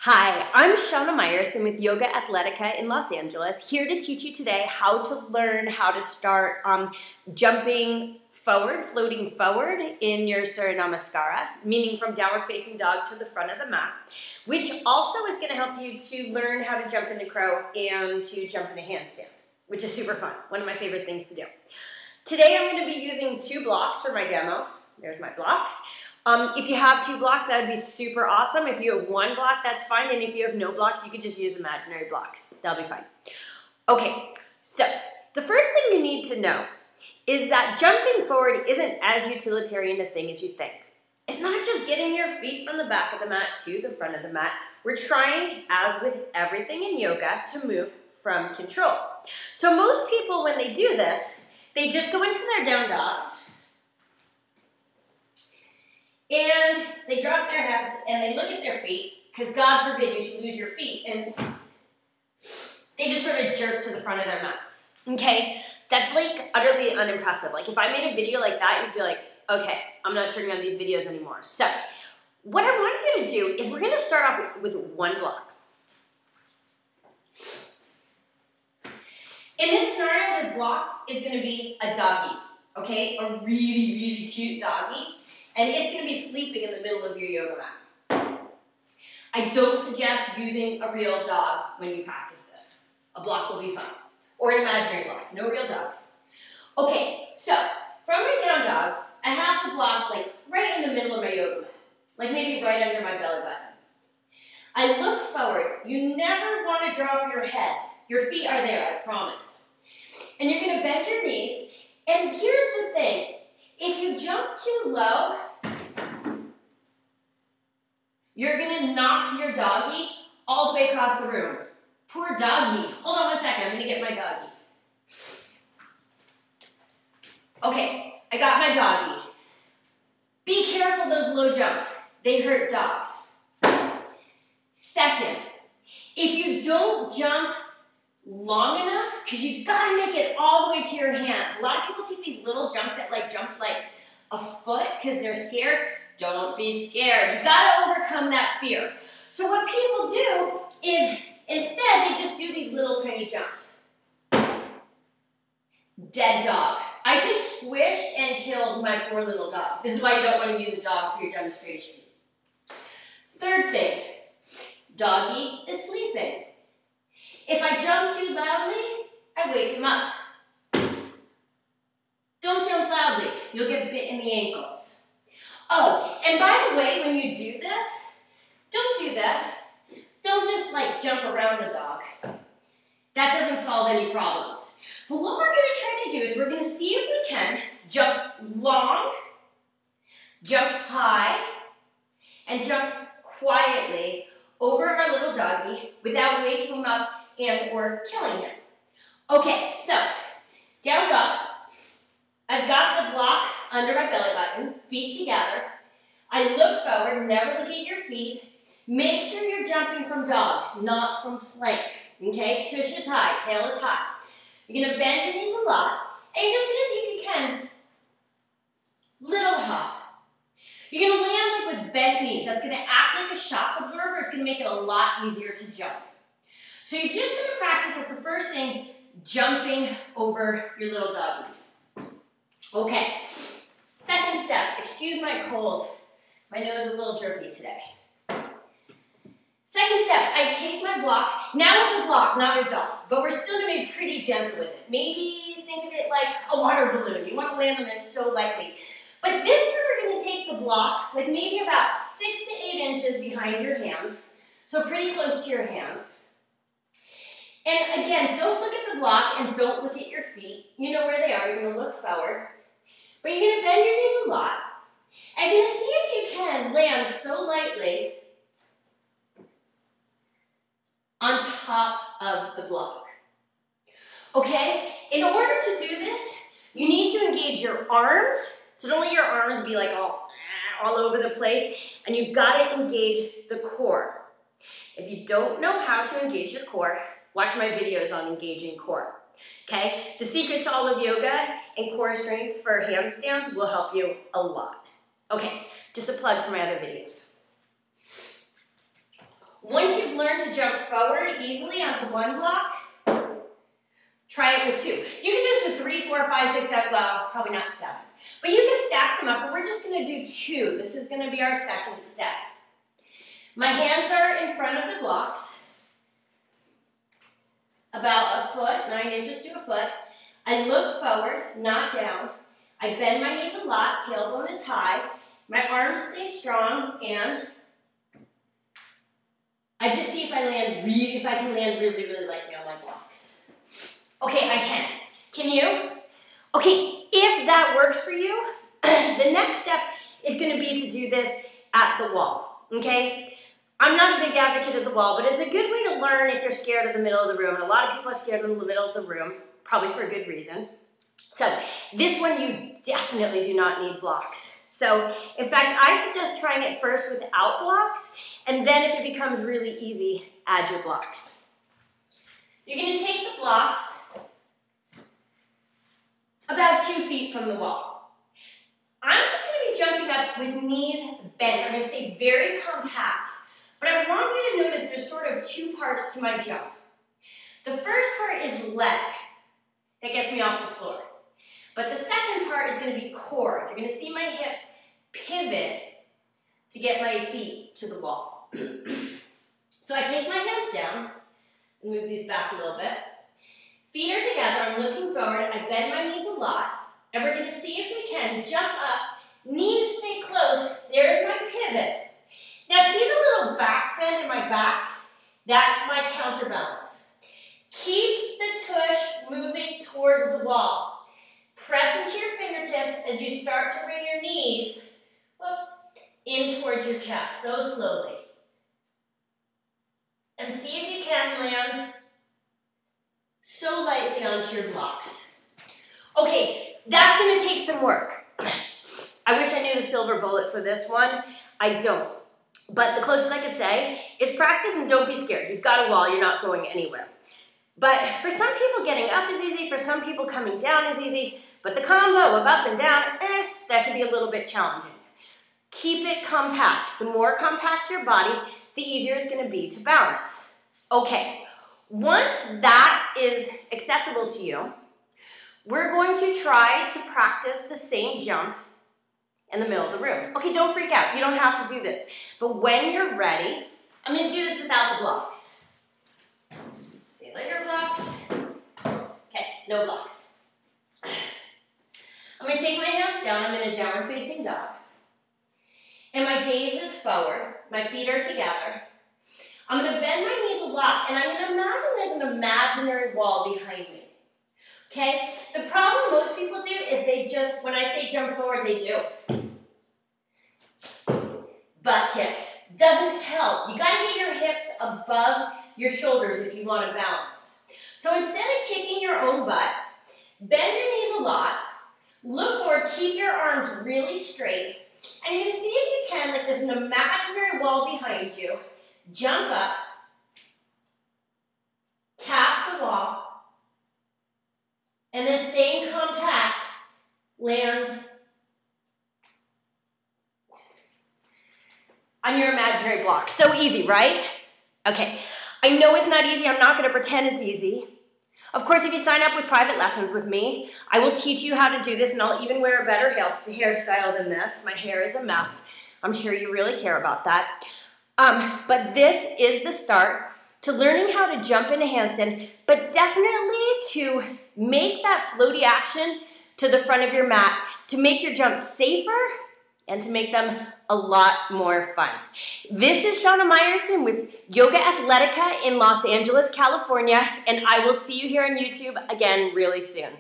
Hi, I'm Shana Meyerson with YOGAthletica in Los Angeles, here to teach you today how to learn how to start jumping forward, floating forward in your Surya Namaskara, meaning from downward facing dog to the front of the mat, which also is going to help you to learn how to jump into crow and to jump into handstand, which is super fun, one of my favorite things to do. Today I'm going to be using 2 blocks for my demo. There's my blocks. If you have 2 blocks, that would be super awesome. If you have 1 block, that's fine. And if you have no blocks, you can just use imaginary blocks. That'll be fine. Okay, so the first thing you need to know is that jumping forward isn't as utilitarian a thing as you think. It's not just getting your feet from the back of the mat to the front of the mat. We're trying, as with everything in yoga, to move from control. So most people, when they do this, they just go into their down dogs, and they drop their heads and they look at their feet, because God forbid you should lose your feet, and they just sort of jerk to the front of their mats. Okay? That's like utterly unimpressive. Like if I made a video like that, you'd be like, okay, I'm not turning on these videos anymore. So what I want you to do is we're going to start off with 1 block. In this scenario, this block is going to be a doggie. Okay? A really, really cute doggie. And it's going to be sleeping in the middle of your yoga mat. I don't suggest using a real dog when you practice this. A block will be fine. Or an imaginary block. No real dogs. Okay, so from my down dog, I have the block like right in the middle of my yoga mat. Like maybe right under my belly button. I look forward. You never want to drop your head. Your feet are there, I promise. And you're going to bend your knees. And here's the thing. If you jump too low, you're going to knock your doggie all the way across the room. Poor doggie. Hold on 1 second. I'm going to get my doggie. Okay, I got my doggie. Be careful those low jumps. They hurt dogs. Second, if you don't jump long enough, because you got to make it all the way to your hands. A lot of people take these little jumps that jump like a foot because they're scared. Don't be scared. You got to overcome that fear. So what people do is instead they just do these little tiny jumps. Dead dog. I just squished and killed my poor little dog. This is why you don't want to use a dog for your demonstration. Third thing, doggie is sleeping. If I jump too loudly, I wake him up. Don't jump loudly. You'll get bit in the ankles. Oh, and by the way, when you do this, don't do this. Don't just jump around the dog. That doesn't solve any problems. But what we're going to try to do is we're going to see if we can jump long, jump high, and jump quietly over our little doggie without waking him up and or killing him. Okay, so down dog. I've got the block under my belly button, feet together. I look forward, never look at your feet. Make sure you're jumping from dog, not from plank. Okay, tush is high, tail is high. You're gonna bend your knees a lot, and you're just gonna see if you can. Little hop. You're gonna land with bent knees. That's gonna act like a shock absorber. It's gonna make it a lot easier to jump. So you're just gonna practice as the first thing, jumping over your little doggie. Okay, second step, excuse my cold. My nose is a little drippy today. Second step, I take my block. Now it's a block, not a dog, but we're still gonna be pretty gentle with it. Maybe think of it like a water balloon. You want to land them in so lightly. But this time we're gonna take the block, maybe about 6 to 8 inches behind your hands, so pretty close to your hands. And again, don't look at the block and don't look at your feet. You know where they are, you're gonna look forward. But you're going to bend your knees a lot. And you're going to see if you can land so lightly on top of the block. Okay? In order to do this, you need to engage your arms. So don't let your arms be all over the place. And you've got to engage the core. If you don't know how to engage your core, watch my videos on engaging core. Okay, the secret to all of yoga and core strength for handstands will help you a lot. Okay, just a plug for my other videos. Once learn to jump forward easily onto one block, try it with two. You can do this with 3, 4, 5, 6, 7, well, probably not 7. But you can stack them up, but we're just gonna do 2. This is gonna be our second step. My hands are in front of the blocks, about a foot, 9 inches to a foot. I look forward, not down. I bend my knees a lot, tailbone is high. My arms stay strong, and I just see if I can land really, really lightly on my blocks. Okay, I can. Can you? Okay, if that works for you, the next step is gonna be to do this at the wall, okay? I'm not a big advocate of the wall, but it's a good way to learn if you're scared of the middle of the room, and a lot of people are scared of the middle of the room, probably for a good reason. So this one, you definitely do not need blocks. So in fact, I suggest trying it first without blocks, and then if it becomes really easy, add your blocks. You're gonna take the blocks about 2 feet from the wall. I'm just gonna be jumping up with knees bent. I'm gonna stay very compact, but I want you to notice there's sort of 2 parts to my jump. The first part is leg, that gets me off the floor. But the second part is gonna be core. You're gonna see my hips pivot to get my feet to the wall. So I take my hands down, and move these back a little bit. Feet are together, I'm looking forward, I bend my knees a lot, and we're gonna see if we can jump up, knees stay close, there's my pivot. Now see the little back bend in my back? That's my counterbalance. Keep the tush moving towards the wall. Press into your fingertips as you start to bring your knees, whoops, in towards your chest, so slowly. And see if you can land so lightly onto your blocks. Okay, that's gonna take some work. I wish I knew the silver bullet for this one. I don't. But the closest I could say is practice and don't be scared. You've got a wall, you're not going anywhere. But for some people, getting up is easy. For some people, coming down is easy. But the combo of up and down, that can be a little bit challenging. Keep it compact. The more compact your body, the easier it's gonna be to balance. Okay, once that is accessible to you, we're going to try to practice the same jump in the middle of the room. Okay, don't freak out. You don't have to do this. But when you're ready, I'm gonna do this without the blocks. See you later, blocks. Okay, no blocks. I'm gonna take my hands down. I'm in a downward facing dog. And my gaze is forward. My feet are together. I'm gonna bend my knees a lot, and I'm gonna imagine there's an imaginary wall behind me. Okay? The problem most people do is they just, when I say jump forward, they do butt kicks. Doesn't help. You gotta get your hips above your shoulders if you want to balance. So instead of kicking your own butt, bend your knees a lot, look forward, keep your arms really straight, and you're gonna see if you can, like there's an imaginary wall behind you, jump up, tap the wall, and then staying compact, land on your imaginary block. So easy, right? Okay, I know it's not easy. I'm not gonna pretend it's easy. Of course, if you sign up with private lessons with me, I will teach you how to do this, and I'll even wear a better hairstyle than this. My hair is a mess. I'm sure you really care about that. But this is the start to learning how to jump in a handstand, but definitely to make that floaty action to the front of your mat, to make your jumps safer and to make them a lot more fun. This is Shana Meyerson with YOGAthletica in Los Angeles, California, and I will see you here on YouTube again really soon.